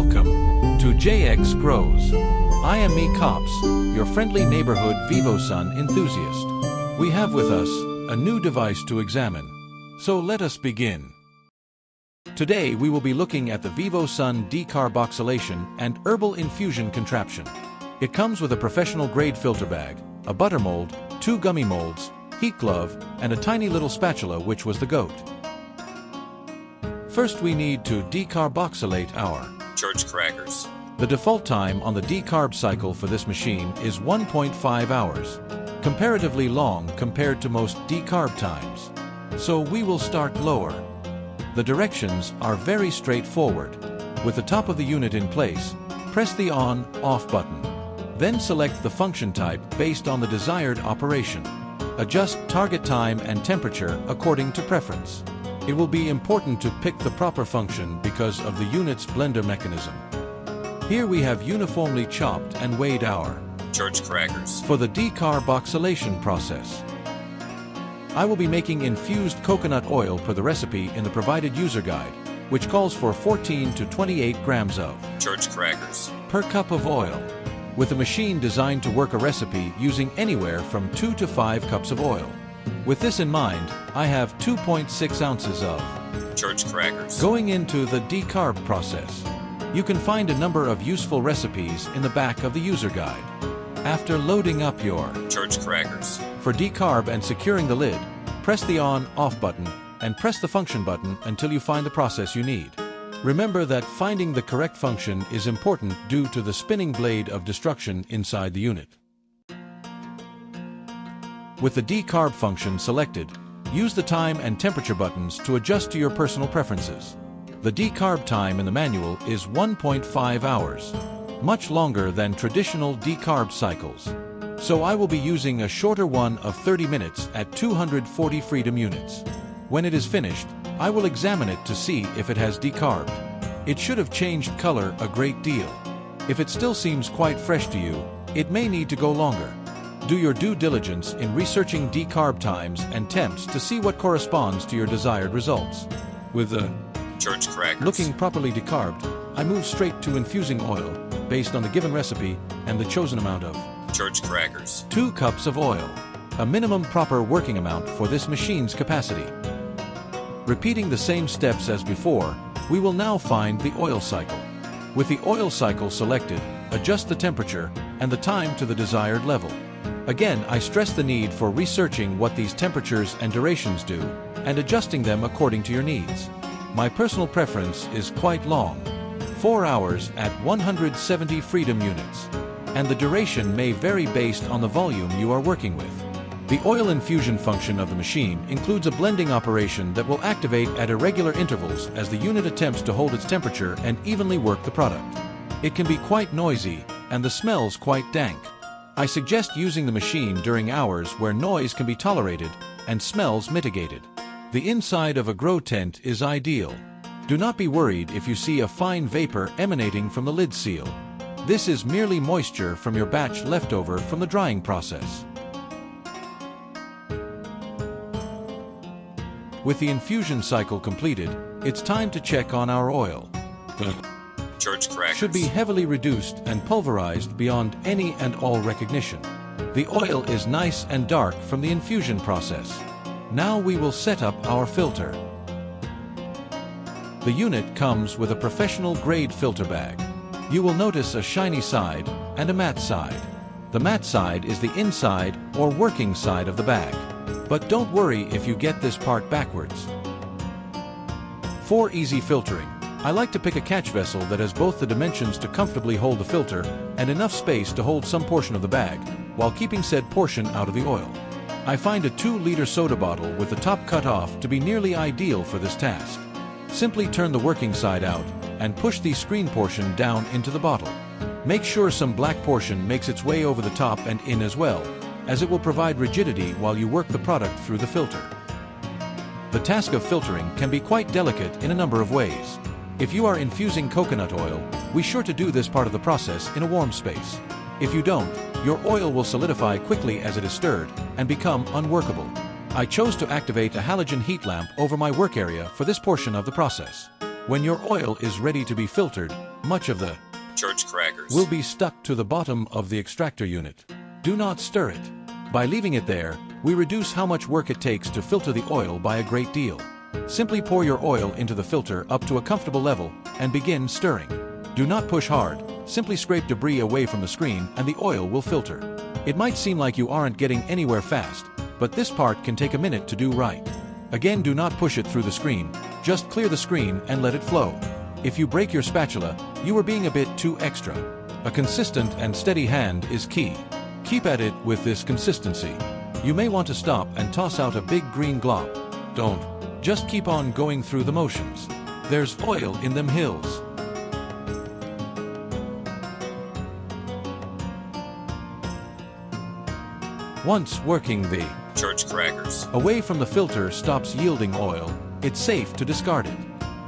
Welcome to JX Grows. I am me Cops, your friendly neighborhood Vivosun enthusiast. We have with us a new device to examine. So let us begin. Today we will be looking at the Vivosun Decarboxylation and Herbal Infusion contraption. It comes with a professional grade filter bag, a butter mold, 2 gummy molds, heat glove, and a tiny little spatula which was the goat. First we need to decarboxylate our church crackers. The default time on the decarb cycle for this machine is 1.5 hours, comparatively long compared to most decarb times. So we will start lower. The directions are very straightforward. With the top of the unit in place, press the on/off button. Then select the function type based on the desired operation. Adjust target time and temperature according to preference. It will be important to pick the proper function because of the unit's blender mechanism. Here we have uniformly chopped and weighed our church crackers for the decarboxylation process. I will be making infused coconut oil per the recipe in the provided user guide, which calls for 14 to 28 grams of church crackers per cup of oil, with a machine designed to work a recipe using anywhere from 2 to 5 cups of oil. With this in mind, I have 2.6 ounces of church crackers going into the decarb process. You can find a number of useful recipes in the back of the user guide. After loading up your church crackers for decarb and securing the lid, press the on/off button and press the function button until you find the process you need. Remember that finding the correct function is important due to the spinning blade of destruction inside the unit. With the decarb function selected, use the time and temperature buttons to adjust to your personal preferences. The decarb time in the manual is 1.5 hours, much longer than traditional decarb cycles. So I will be using a shorter one of 30 minutes at 240 freedom units. When it is finished, I will examine it to see if it has decarbed. It should have changed color a great deal. If it still seems quite fresh to you, it may need to go longer. Do your due diligence in researching decarb times and temps to see what corresponds to your desired results. With the church crackers looking properly decarbed, I move straight to infusing oil based on the given recipe and the chosen amount of church crackers 2 cups of oil, a minimum proper working amount for this machine's capacity. Repeating the same steps as before, we will now find the oil cycle. With the oil cycle selected, adjust the temperature and the time to the desired level. Again, I stress the need for researching what these temperatures and durations do and adjusting them according to your needs. My personal preference is quite long, 4 hours at 170 freedom units, and the duration may vary based on the volume you are working with. The oil infusion function of the machine includes a blending operation that will activate at irregular intervals as the unit attempts to hold its temperature and evenly work the product. It can be quite noisy, and the smells quite dank. I suggest using the machine during hours where noise can be tolerated and smells mitigated. The inside of a grow tent is ideal. Do not be worried if you see a fine vapor emanating from the lid seal. This is merely moisture from your batch left over from the drying process. With the infusion cycle completed, it's time to check on our oil. The church crackers should be heavily reduced and pulverized beyond any and all recognition. The oil is nice and dark from the infusion process. Now we will set up our filter. The unit comes with a professional grade filter bag. You will notice a shiny side and a matte side. The matte side is the inside or working side of the bag. But don't worry if you get this part backwards. For easy filtering, I like to pick a catch vessel that has both the dimensions to comfortably hold the filter and enough space to hold some portion of the bag, while keeping said portion out of the oil. I find a 2-liter soda bottle with the top cut off to be nearly ideal for this task. Simply turn the working side out and push the screen portion down into the bottle. Make sure some black portion makes its way over the top and in as well, as it will provide rigidity while you work the product through the filter. The task of filtering can be quite delicate in a number of ways. If you are infusing coconut oil, be sure to do this part of the process in a warm space. If you don't, your oil will solidify quickly as it is stirred and become unworkable. I chose to activate a halogen heat lamp over my work area for this portion of the process. When your oil is ready to be filtered, much of the church crackers will be stuck to the bottom of the extractor unit. Do not stir it. By leaving it there, we reduce how much work it takes to filter the oil by a great deal. Simply pour your oil into the filter up to a comfortable level and begin stirring. Do not push hard, simply scrape debris away from the screen and the oil will filter. It might seem like you aren't getting anywhere fast, but this part can take a minute to do right. Again, do not push it through the screen, just clear the screen and let it flow. If you break your spatula, you are being a bit too extra. A consistent and steady hand is key. Keep at it with this consistency. You may want to stop and toss out a big green glob. Don't. Just keep on going through the motions. There's oil in them hills. Once working the church crackers away from the filter stops yielding oil, it's safe to discard it.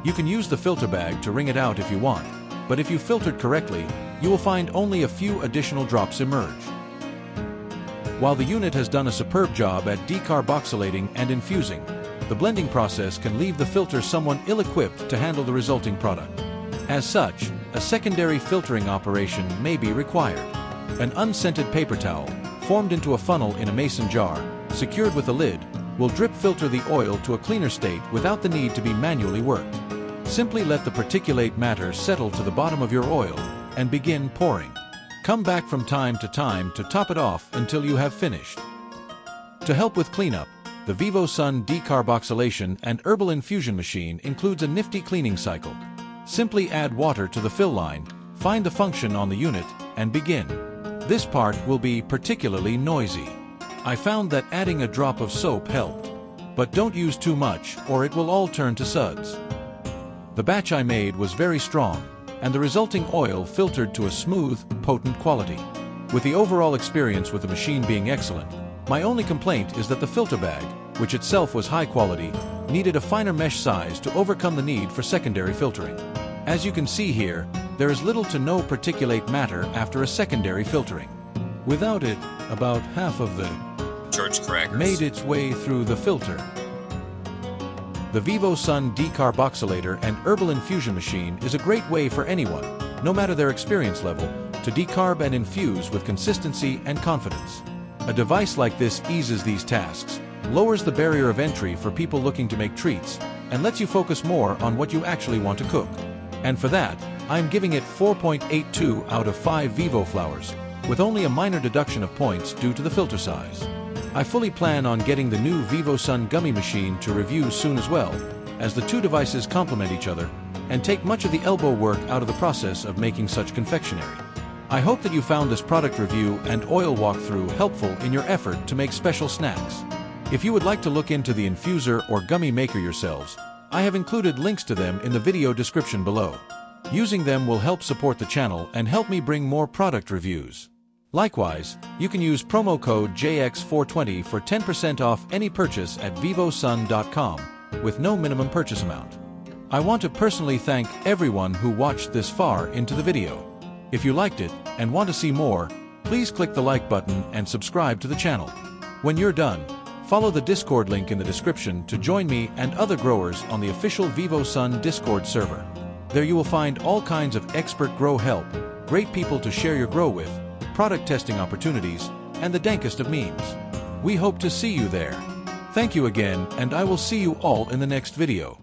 You can use the filter bag to wring it out if you want, but if you filtered correctly, you will find only a few additional drops emerge. While the unit has done a superb job at decarboxylating and infusing, the blending process can leave the filter somewhat ill-equipped to handle the resulting product. As such, a secondary filtering operation may be required. An unscented paper towel, formed into a funnel in a mason jar, secured with a lid, will drip filter the oil to a cleaner state without the need to be manually worked. Simply let the particulate matter settle to the bottom of your oil and begin pouring. Come back from time to top it off until you have finished. To help with cleanup, the Vivosun Decarboxylation and Herbal Infusion machine includes a nifty cleaning cycle. Simply add water to the fill line, find the function on the unit, and begin. This part will be particularly noisy. I found that adding a drop of soap helped. But don't use too much or it will all turn to suds. The batch I made was very strong, and the resulting oil filtered to a smooth, potent quality. With the overall experience with the machine being excellent, my only complaint is that the filter bag, which itself was high quality, needed a finer mesh size to overcome the need for secondary filtering. As you can see here, there is little to no particulate matter after a secondary filtering. Without it, about half of the church crackers made its way through the filter. The Vivosun Decarboxylator and Herbal Infusion machine is a great way for anyone, no matter their experience level, to decarb and infuse with consistency and confidence. A device like this eases these tasks, lowers the barrier of entry for people looking to make treats, and lets you focus more on what you actually want to cook. And for that, I'm giving it 4.82 out of 5 Vivo flowers, with only a minor deduction of points due to the filter size. I fully plan on getting the new Vivosun gummy machine to review soon as well, as the two devices complement each other and take much of the elbow work out of the process of making such confectionery. I hope that you found this product review and oil walkthrough helpful in your effort to make special snacks. If you would like to look into the infuser or gummy maker yourselves, I have included links to them in the video description below. Using them will help support the channel and help me bring more product reviews. Likewise, you can use promo code JX420 for 10% off any purchase at vivosun.com with no minimum purchase amount. I want to personally thank everyone who watched this far into the video. If you liked it and want to see more, please click the like button and subscribe to the channel. When you're done, follow the Discord link in the description to join me and other growers on the official Vivosun Discord server. There you will find all kinds of expert grow help, great people to share your grow with, product testing opportunities, and the dankest of memes. We hope to see you there. Thank you again, and I will see you all in the next video.